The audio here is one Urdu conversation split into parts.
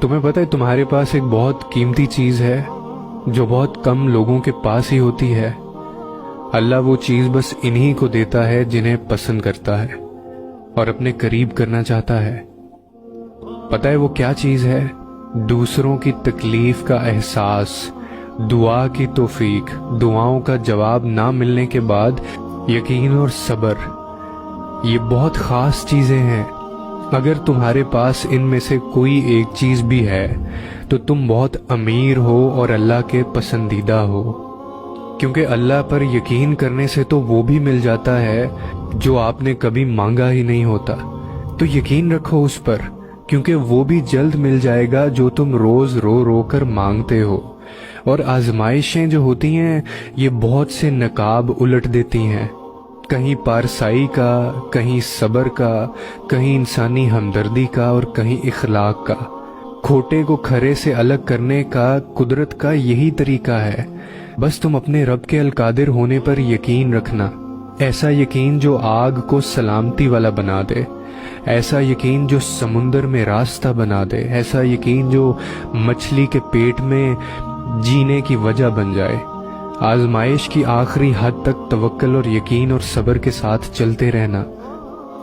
تمہیں پتہ ہے تمہارے پاس ایک بہت قیمتی چیز ہے جو بہت کم لوگوں کے پاس ہی ہوتی ہے۔ اللہ وہ چیز بس انہی کو دیتا ہے جنہیں پسند کرتا ہے اور اپنے قریب کرنا چاہتا ہے۔ پتہ ہے وہ کیا چیز ہے؟ دوسروں کی تکلیف کا احساس، دعا کی توفیق، دعاؤں کا جواب نہ ملنے کے بعد یقین اور صبر۔ یہ بہت خاص چیزیں ہیں۔ اگر تمہارے پاس ان میں سے کوئی ایک چیز بھی ہے تو تم بہت امیر ہو اور اللہ کے پسندیدہ ہو، کیونکہ اللہ پر یقین کرنے سے تو وہ بھی مل جاتا ہے جو آپ نے کبھی مانگا ہی نہیں ہوتا۔ تو یقین رکھو اس پر، کیونکہ وہ بھی جلد مل جائے گا جو تم روز رو رو کر مانگتے ہو۔ اور آزمائشیں جو ہوتی ہیں یہ بہت سے نقاب الٹ دیتی ہیں، کہیں پارسائی کا، کہیں صبر کا، کہیں انسانی ہمدردی کا اور کہیں اخلاق کا۔ کھوٹے کو کھرے سے الگ کرنے کا قدرت کا یہی طریقہ ہے۔ بس تم اپنے رب کے القادر ہونے پر یقین رکھنا، ایسا یقین جو آگ کو سلامتی والا بنا دے، ایسا یقین جو سمندر میں راستہ بنا دے، ایسا یقین جو مچھلی کے پیٹ میں جینے کی وجہ بن جائے۔ آزمائش کی آخری حد تک توکل اور یقین اور صبر کے ساتھ چلتے رہنا،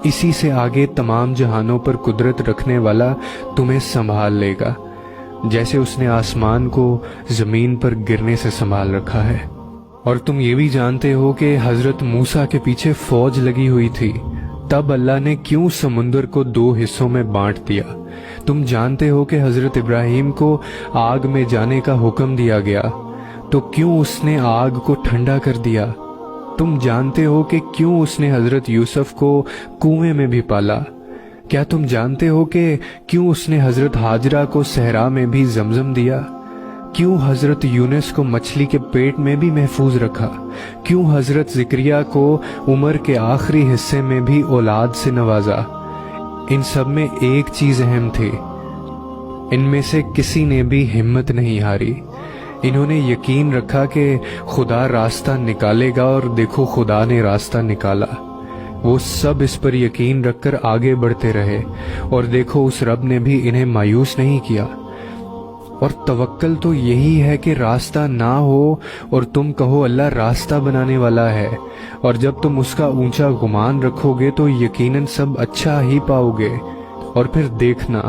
اسی سے آگے تمام جہانوں پر قدرت رکھنے والا تمہیں سنبھال لے گا، جیسے اس نے آسمان کو زمین پر گرنے سے سنبھال رکھا ہے۔ اور تم یہ بھی جانتے ہو کہ حضرت موسیٰ کے پیچھے فوج لگی ہوئی تھی، تب اللہ نے کیوں سمندر کو 2 حصوں میں بانٹ دیا؟ تم جانتے ہو کہ حضرت ابراہیم کو آگ میں جانے کا حکم دیا گیا، تو کیوں اس نے آگ کو ٹھنڈا کر دیا؟ تم جانتے ہو کہ کیوں اس نے حضرت یوسف کو کنویں میں بھی پالا؟ کیا تم جانتے ہو کہ کیوں اس نے حضرت ہاجرہ کو صحرا میں بھی زمزم دیا؟ کیوں حضرت یونس کو مچھلی کے پیٹ میں بھی محفوظ رکھا؟ کیوں حضرت زکریا کو عمر کے آخری حصے میں بھی اولاد سے نوازا؟ ان سب میں ایک چیز اہم تھی، ان میں سے کسی نے بھی ہمت نہیں ہاری۔ انہوں نے یقین رکھا کہ خدا راستہ نکالے گا، اور دیکھو خدا نے راستہ نکالا۔ وہ سب اس پر یقین رکھ کر آگے بڑھتے رہے، اور دیکھو اس رب نے بھی انہیں مایوس نہیں کیا۔ اور توکل تو یہی ہے کہ راستہ نہ ہو اور تم کہو اللہ راستہ بنانے والا ہے، اور جب تم اس کا اونچا گمان رکھو گے تو یقیناً سب اچھا ہی پاؤ گے۔ اور پھر دیکھنا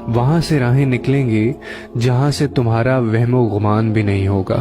وہاں سے راہیں نکلیں گی جہاں سے تمہارا وہم و گمان بھی نہیں ہوگا۔